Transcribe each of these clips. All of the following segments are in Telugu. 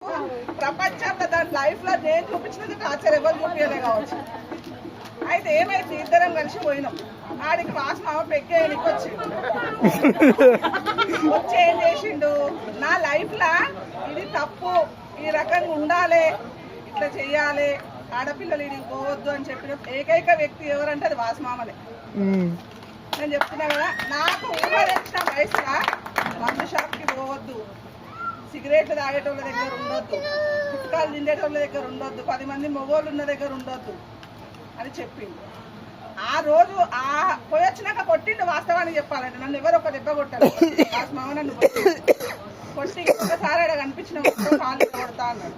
ప్రపంచంలో దాని లైఫ్ లో నేను చూపించినది టార్చర్ ఎవరు చూపించలే కావచ్చు. అయితే ఏమైంది, ఇద్దరం కలిసి పోయినాం. ఆడికి వాసన పెగ్గేయడానికి వచ్చిండు. వచ్చి ఏం చేసిండు, నా లైఫ్ లా ఇది తప్పు, ఈ రకంగా ఉండాలి, ఇట్లా చెయ్యాలి, ఆడపిల్లలు ఇది పోవద్దు అని చెప్పిన ఏకైక వ్యక్తి ఎవరంటే అది వాసమామనే. నేను చెప్తున్నా కదా, నాకు ఊహ తెచ్చిన వయసులో మందు షాప్కి పోవద్దు, సిగరెట్లు తాగేటోళ్ళ దగ్గర ఉండొద్దు, గుట్కాలు తిండేటోళ్ళ దగ్గర ఉండొద్దు, 10 మంది మొగోళ్ళు ఉన్న దగ్గర ఉండొద్దు అని చెప్పిండు. ఆ రోజు పోయి వచ్చినాక కొట్టిండు. వాస్తవానికి చెప్పాలంటే నన్ను ఎవరు ఒక దెబ్బ కొట్టారు, మామ నన్ను కొట్టి ఒకసారి అక్కడ కనిపించిన కాళ్ళు కొడతా అన్నాడు.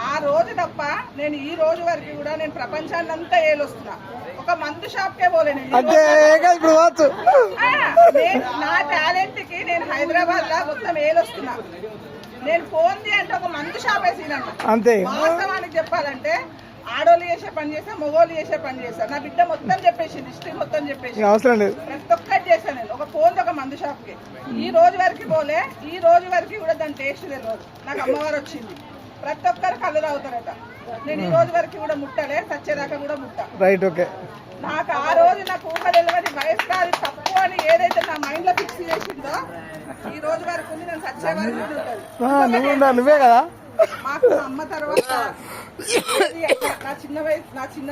ఆ రోజు తప్ప నేను ఈ రోజు వరకు కూడా నేను ప్రపంచాన్ని అంతా ఏలొస్తున్నా, ఒక మందు షాప్కే పోలేను. నా టాలెంట్ కి నేను హైదరాబాద్ లా మొత్తం ఏలొస్తున్నా. నేను పోంది అంటే ఒక మందు షాప్ వేసినట్టు. వాస్తవానికి చెప్పాలంటే ఆడోళ్ళు చేసే పని చేస్తా, మగోళ్ళు చేసే పని చేస్తా. నా బిడ్డ మొత్తం చెప్పేసి, హిస్టరీ మొత్తం చెప్పేసి అవసరం లేదు, ప్రతి ఒక్కటి చేశాను నేను. ఒక పోంది ఒక మందు షాప్ కి ఈ రోజు వరకు పోలే. ఈ రోజు వరకు కూడా దాని టేస్ట్ తెలియదు. నాకు అమ్మవారు వచ్చింది, ప్రతి ఒక్కరు కళ్ళు తాగుతారట. నేను ఈ రోజు వరకు కూడా ముట్టలే, సచ్చేదాకా కూడా ముట్ట. Right, okay. నాకు ఆ రోజు నాకు ఊహ తెలియని వయసు అది తప్పు అని ఏదైతే నా మైండ్ లో ఫిక్స్ చేసిందో ఈ రోజు వరకు ఉంది. నేను సచ్చే వరకు నువ్వే కదా మాకు అమ్మ తర్వాత నా చిన్న వయసు, నా చిన్న